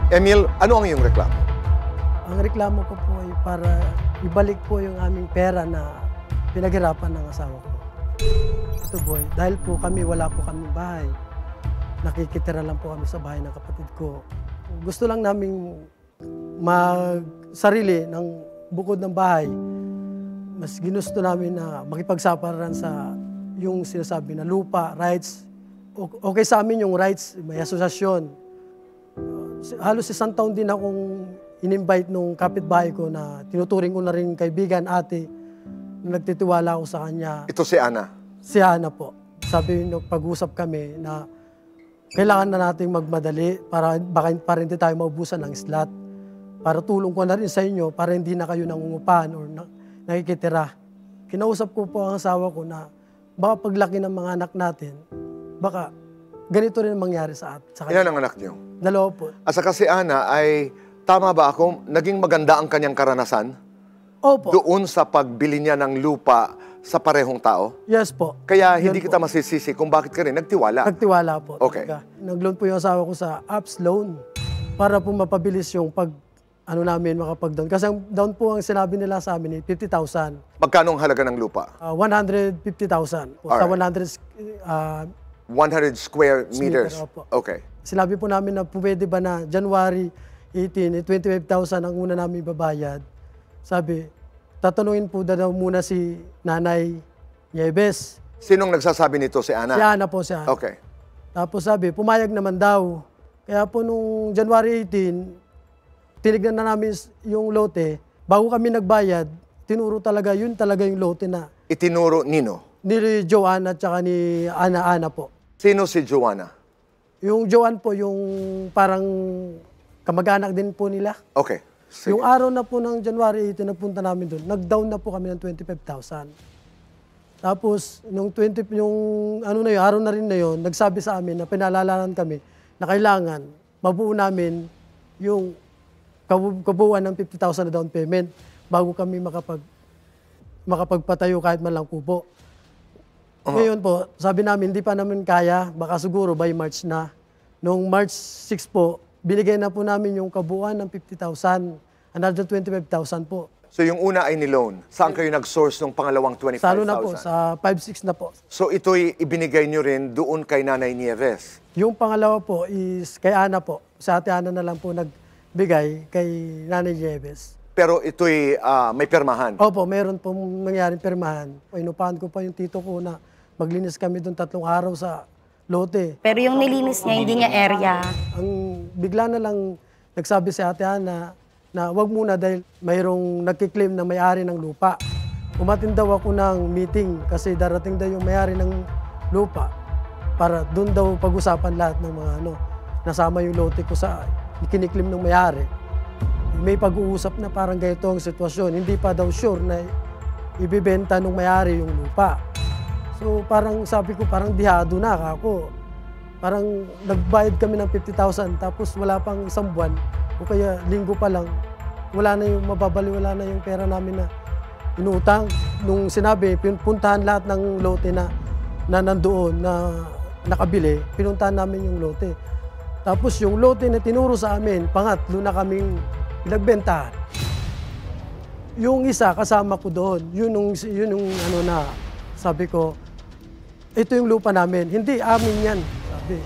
Emil, ano ang iyong reklamo? Ang reklamo ko po ay para ibalik po yung aming pera na pinaghirapan ng asawa ko. Ito po, dahil po kami, wala po kaming bahay. Nakikitira lang po kami sa bahay ng kapatid ko. Gusto lang namin magsarili ng bukod ng bahay. Mas ginusto namin na makipagsapalaran sa yung sinasabi na lupa, rights. Okay sa amin yung rights, may asosasyon. Halos isang taon din akong in-invite nung kapitbahay ko na tinuturing ko na rin kaibigan, ate, na nagtitiwala ako sa kanya. Ito si Ana. Si Ana po. Sabi nung pag-usap kami na kailangan na nating magmadali para baka hindi tayo maubusan ng slot. Para tulong ko na rin sa inyo para hindi na kayo nangungupahan or nakikitira. Kinausap ko po ang asawa ko na baka paglaki ng mga anak natin, baka ganito rin mangyari sa kanya. Ilan ang anak niyo? 2 po. Asa kasi Ana ay, tama ba ako, naging maganda ang kanyang karanasan? Opo. Doon sa pagbili niya ng lupa sa parehong tao? Yes po. Kaya hindi Yun kita po. masisisi kung bakit ka rin nagtiwala. Nagtiwala po. Okay. Nag-loan po yung asawa ko sa apps loan para po mapabilis yung namin makapag-down. Kasi ang down po ang sinabi nila sa amin 50,000. Magkano ang halaga ng lupa? 150,000 po. Sa Alright. 100 square meters? opo. Okay. Sinabi po namin na pwede ba na January 18, 25,000 ang una namin babayad. Sabi, tatanungin po daw muna si Nanay Nieves. Sinong nagsasabi nito, si Ana? Si Ana po, si Ana. Okay. Tapos sabi, pumayag naman daw. Kaya po nung January 18, tinignan na namin yung lote. Bago kami nagbayad, tinuro talaga, yun talaga yung lote na Itinuro nino? ni Joanne at saka ni Ana po. Sino si Joanna? Yung Joanne po, yung parang kamag-anak din po nila. Okay. Sige. Yung araw na po ng January 18, nagpunta namin doon. Nag-down na po kami ng 25,000. Tapos, yung araw na rin na yun, nagsabi sa amin na pinalalanan kami na kailangan mabuo namin yung kabuuan ng 50,000 na down payment bago kami makapagpatayo kahit man lang kubo. Ngayon po, sabi namin, hindi pa namin kaya, baka siguro by March na. Noong March 6 po, binigay na po namin yung kabuuan ng 50,000, another 25,000 po. So yung una ay ni-loan. Saan kayo nag-source ng pangalawang 25,000? Sa na po, sa 5-6 na po. So ito'y ibinigay nyo rin doon kay Nanay Nieves? Yung pangalawa po is kay Ana po. Sa ate Ana na lang po nagbigay kay Nanay Nieves. Pero ito'y may permahan? Opo, meron pong nangyaring permahan. Inupahan ko pa yung tito ko na maglinis kami doon 3 araw sa lote. Pero yung nilinis niya, hindi niya area. Ang bigla na lang nagsabi si ate Ana na wag muna dahil mayroong nagkiklaim na may-ari ng lupa. Umatin daw ako ng meeting kasi darating daw yung may-ari ng lupa para doon daw pag-usapan lahat ng mga nasama yung lote ko sa kiniklaim ng may-ari. May pag-uusap na parang ganito ang sitwasyon. Hindi pa daw sure na ibibenta ng may-ari yung lupa. So parang sabi ko, parang dihado na ako. Parang nagbayad kami ng 50,000 tapos wala pang isang buwan o kaya linggo pa lang, wala na yung wala na yung pera namin na inutang. Nung sinabi, puntahan lahat ng lote na nandoon na nakabili, pinuntahan namin yung lote. Tapos yung lote na tinuro sa amin, pangatlo na kaming pinagbentahan. Yung isa kasama ko doon, yun yung sabi ko, ito yung lupa namin. Hindi, amin yan. Sabi,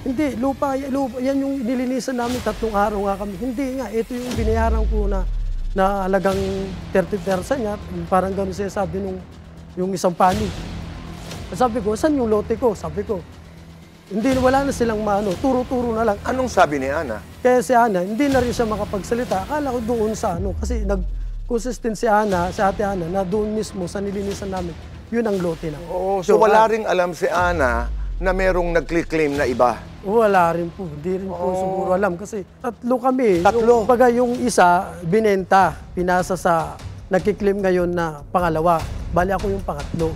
hindi, lupa, yan yung nilinisan namin 3 araw nga kami. Hindi nga, ito yung binayaran ko na halagang 30% niya. Parang gano'n siya sabi yung isang panig. Sabi ko, saan yung lote ko? Sabi ko, hindi, wala na silang turo-turo na lang. Anong sabi ni Ana? Kaya si Ana, hindi na rin siya makapagsalita. Akala ko doon sa kasi consistent si ate Ana, na doon mismo sa nilinisan namin, yun ang lote na. Oo, so wala ring alam si Ana na merong nag-claim na iba? Wala rin po. Hindi rin po siguro alam kasi 3 kami. 3? Yung isa, binenta, pinasa sa nagkiklaim ngayon na pangalawa. Bali ako yung pangatlo.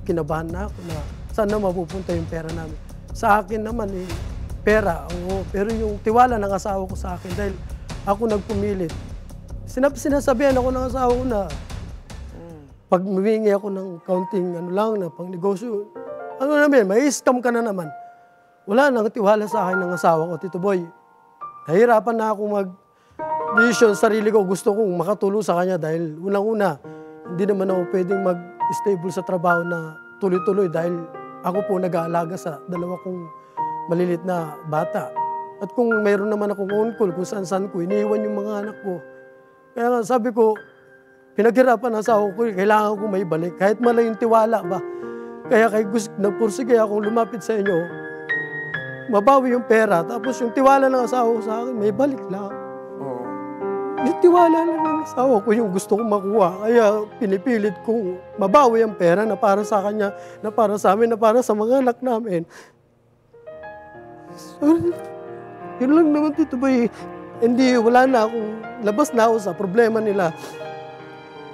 Kinabahan na ako na saan na mapupunta yung pera namin. Sa akin naman, pera. Oo, pero yung tiwala ng asawa ko sa akin dahil ako nagpumilit. Sinasabihan ako ng asawa ko na pag humingi ako ng counting na pang negosyo, may scam ka na naman. Wala nang tiwala sa akin ng asawa ko, Tito Boy. nahirapan na ako mag-decision sa sarili ko. Gusto kong makatulong sa kanya dahil unang-una, hindi naman ako pwedeng mag-stable sa trabaho na tuloy-tuloy dahil ako po nag-aalaga sa dalawa kong malilit na bata. At kung mayroon naman akong on-call kung saan-saan ko, iniiwan yung mga anak ko. Kaya nga sabi ko, pinaghirapan ang asawa ko, kailangan ko may balik. Kahit mala yung tiwala ba. Kaya nagpursige akong lumapit sa inyo, mabawi yung pera, tapos yung tiwala ng asawa ko sa akin, may balik lang. Oo. Yung tiwala lang ng asawa ko yung gusto kong makuha. Kaya pinipilit kong mabawi ang pera na para sa kanya, na para sa amin, na para sa mga anak namin. Sorry. Yun lang naman, Tito Boy. Hindi, wala na akong, labas na ako sa problema nila.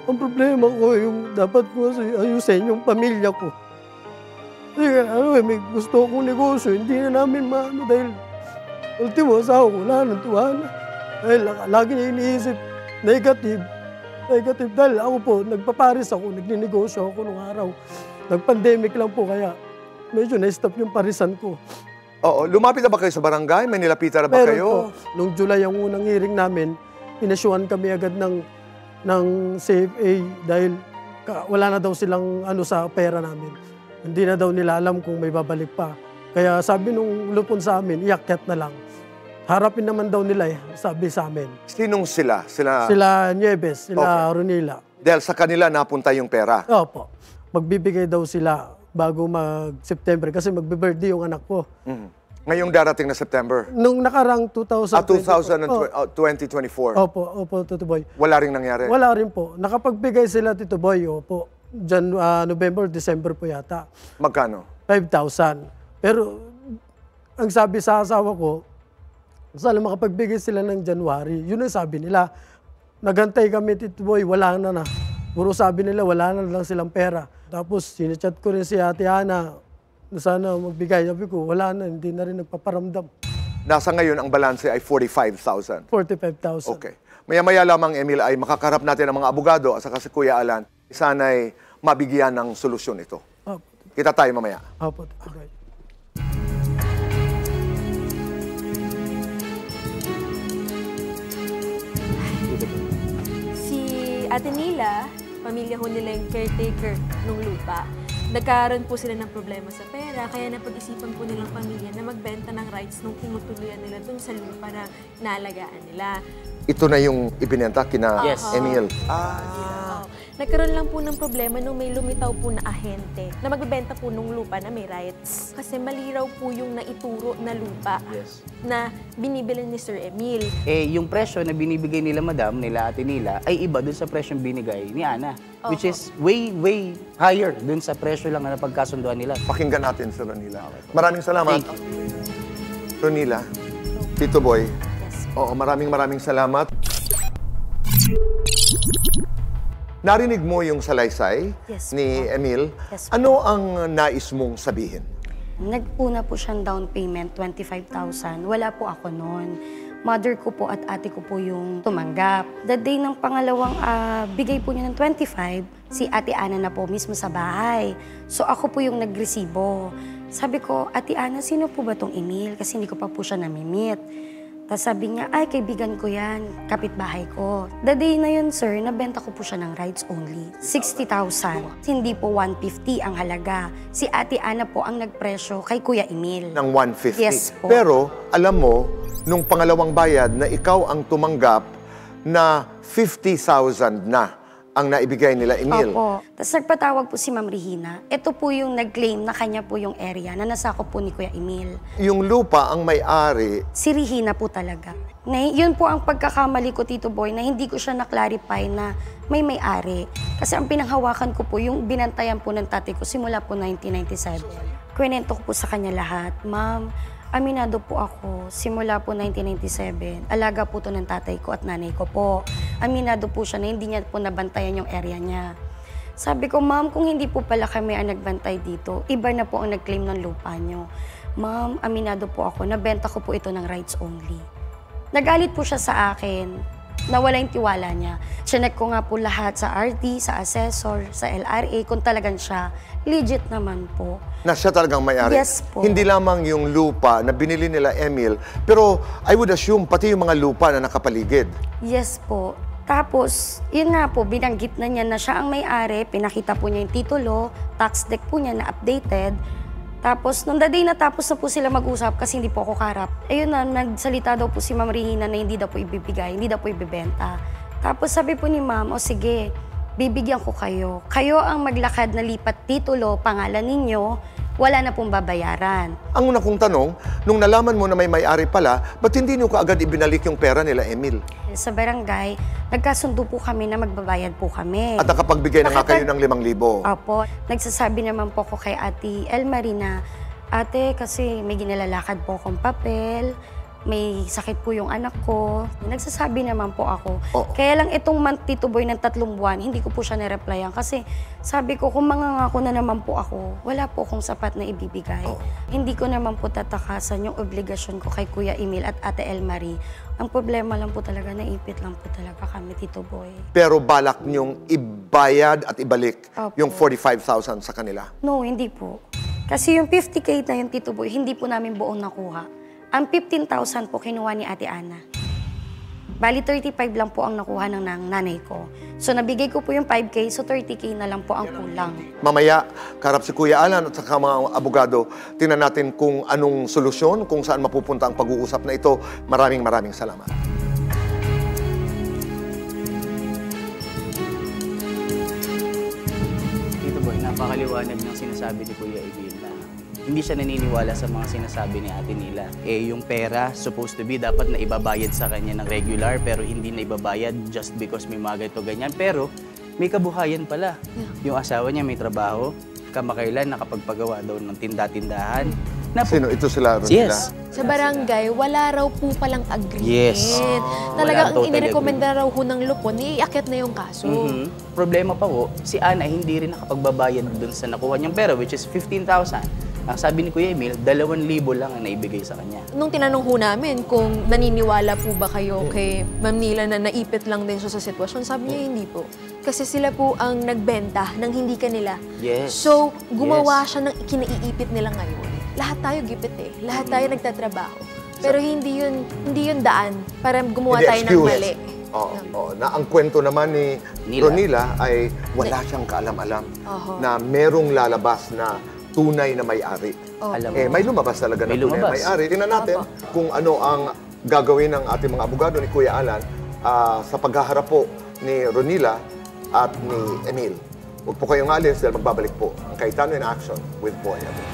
Ang problema ko, yung dapat ko ayusin yung pamilya ko. Kasi may gusto akong negosyo, hindi na namin maano dahil ultimo, asawa ko, wala nang tuwala. Dahil lagi niya iniisip, negative dahil ako po, nagpaparis ako, nagninegosyo ako nung araw. Nag-pandemic lang po, kaya medyo na-stop yung parisan ko. Oo, lumapit na ba kayo sa barangay? May nilapitan na ba Meron kayo? po, nung July ang unang hearing namin, inasyuhan kami agad ng CFA dahil wala na daw silang sa pera namin. Hindi na daw nila alam kung may babalik pa. Kaya sabi nung lupon sa amin, iakyat na lang. Harapin naman daw nila sabi sa amin. Sinong sila? Sila Nieves, sila Ronila. Dahil sa kanila napunta yung pera. Opo. Magbibigay daw sila bago mag-September kasi magbe-birthday yung anak ko. Ngayong darating na September. Nung nakarang 2024. Opo, Tito Boy. Wala ring nangyari? Wala rin po. Nakapagbigay sila, Tito Boy, opo. November, December po yata. Magkano? 5,000. Pero ang sabi sa asawa ko, sana makapagbigay sila ng January. Yun ang sabi nila. Nagantay kami, Tito Boy, wala na. Puro sabi nila, wala na lang silang pera. Tapos sinachat ko rin si Ate Ana na sana magbigay. Sabi ko, wala na, hindi na rin nagpaparamdam. Nasa ngayon, ang balanse ay 45,000. 45,000. Okay. Maya-maya lamang, Emil, ay makakarap natin ang mga abogado at saka si Kuya Alan. Sana'y mabigyan ng solusyon ito. Opo. Kita tayo mamaya. Opo, Tito Boy. Si Ate Nila, pamilya ho nila yung caretaker ng lupa. Nagkaroon po sila ng problema sa pera, kaya napag-isipan po nilang pamilya na magbenta ng rights nung tinutuluyan nila dun sa lupa na naalagaan nila. Ito na yung ibinenta kina Emil. Nagkaroon lang po ng problema nung may lumitaw po na ahente na magbebenta po ng lupa na may rights. Kasi mali raw po yung naituro na lupa na binibili ni Sir Emil. Yung presyo na binibigay nila madam, nila Ate Nila, ay iba dun sa presyong binigay ni Ana. Which is way higher dun sa presyo lang na napagkasunduan nila. Pakinggan natin sa Ronila. Maraming salamat. Thank you. Ronila, Tito Boy. Yes. Oo, maraming salamat. Narinig mo yung salaysay Yes, ni Emil. Yes, Ano ang nais mong sabihin? Nagpuna po siyang down payment, 25,000. Wala po ako noon. Mother ko po at ate ko po yung tumanggap. The day ng pangalawang bigay po niya ng 25, si Ate Ana na po mismo sa bahay. So ako po yung nagresibo. Sabi ko, Ate Ana, sino po ba tong Emil? Kasi hindi ko pa po siya namimit. Tapos sabi niya, ay, kaibigan ko yan, kapitbahay ko. The day na yun, sir, nabenta ko po siya ng rights only. 60,000. Hindi po 150 ang halaga. Si Ate Ana po ang nagpresyo kay Kuya Emil. Ng 150. Yes po. Pero, alam mo, nung pangalawang bayad na ikaw ang tumanggap na 50,000 na ang naibigay nila Emil. Opo. Tapos nagpatawag po si Ma'am Regina. Ito po yung nag-claim na kanya po yung area na nasakop po ni Kuya Emil. Yung lupa ang may-ari, Si Regina po talaga. Yun po ang pagkakamali ko, Tito Boy, na hindi ko siya na-clarify na may-ari. Kasi ang pinanghawakan ko po, yung binantayan po ng tatay ko simula po 1997. Kwento ko po sa kanya lahat. Ma'am, aminado po ako, simula po 1997, alaga po to ng tatay ko at nanay ko po. Aminado po siya na hindi niya po nabantayan yung area niya. Sabi ko, ma'am, kung hindi po pala kami ang nagbantay dito, iba na po ang nag-claim ng lupa niyo. Ma'am, aminado po ako, nabenta ko po ito ng rights only. Nagalit po siya sa akin. nawala yung tiwala niya. Chinek ko nga po lahat sa RT, sa assessor, sa LRA, kung talagang siya. Legit naman po. Na siya talagang may-ari. Yes po. Hindi lamang yung lupa na binili nila Emil, pero I would assume pati yung mga lupa na nakapaligid. Yes po. Tapos, yun nga po, binanggit na niya na siya ang may-ari, pinakita po niya yung titulo, tax deck po niya na updated. Tapos, nung the day natapos na po sila mag-usap kasi hindi po ako karap, ayun na, nagsalita daw po si Ma'am Regina na hindi daw po ibibigay, hindi daw po ibibenta. Tapos sabi po ni Ma'am, o sige, bibigyan ko kayo. Kayo ang maglakad na lipat titulo, pangalan ninyo, wala na pong babayaran. Ang una kong tanong, nung nalaman mo na may-ari pala, ba't hindi niyo kaagad ibinalik yung pera nila Emil? Sa barangay, nagkasundo po kami na magbabayad po kami. At nakapagbigay na nga kayo ng 5,000. Opo. Nagsasabi naman po ko kay Ate Elmarie na, Ate, kasi may ginalalakad po akong papel, may sakit po yung anak ko. Nagsasabi naman po ako. Oo. Kaya lang itong month Tito Boy ng 3 buwan, hindi ko po siya nireplyan. Kasi sabi ko, kung mangangako na naman po ako, wala po akong sapat na ibibigay. Oo. Hindi ko naman po tatakasan yung obligasyon ko kay Kuya Emil at Ate Elmarie. Ang problema lang po talaga, naipit lang po talaga kami, Tito Boy. Pero balak niyong ibayad at ibalik Opo. yung 45,000 sa kanila. No, hindi po. Kasi yung 50K na yung Tito Boy, hindi po namin buong nakuha. Ang 15,000 po kinuha ni Ate Ana. Bali, 35 lang po ang nakuha ng nanay ko. So, nabigay ko po yung 5K, so 30K na lang po ang kulang. Mamaya, karap si Kuya Alan at saka mga abogado, tingnan natin kung anong solusyon, kung saan mapupunta ang pag-uusap na ito. Maraming salamat. Tito Boy, napakaliwanag ng sinasabi ni Kuya Emil na hindi siya naniniwala sa mga sinasabi ni Ate Nila. Yung pera, supposed to be, dapat na ibabayad sa kanya ng regular, pero hindi na ibabayad just because may mga ganito ganyan. Pero may kabuhayan pala. Yung asawa niya may trabaho, kamakailan nakapagpagawa daw ng tinda-tindahan. Sino? Ito sila? Ronila? Yes. Sa barangay, wala raw po palang agreement. Yes. Talagang Wala ang totally inirekomenda raw ho ng lupon, iiakit na yung kaso. Problema pa ho, si Ana hindi rin nakapagbabayad dun sa nakuha niyang pera, which is 15,000. Ang sabi ni Kuya Emil, 2,000 lang ang naibigay sa kanya. Nung tinanong ho namin kung naniniwala po ba kayo kay Ma'am Nila na naipit lang din siya sa sitwasyon, sabi niya hindi po. Kasi sila po ang nagbenta ng hindi kanila. Yes. So, gumawa siya ng kinaiipit nila ngayon. Lahat tayo gipit eh. Lahat tayo nagtatrabaho. Pero hindi yun daan para gumawa Hindi tayo ng excuse. mali. Oo. Na ang kwento naman ni Ronila ay wala siyang kaalam-alam na merong lalabas na tunay na may-ari. Alam May lumabas talaga na May tunay na lumabas. may-ari. Tingnan natin kung ano ang gagawin ng ating mga abogado ni Kuya Alan sa paghaharap po ni Ronila at ni Emil. Huwag po kayong alis dahil magbabalik po ang Cayetano in Action with Boy Abel.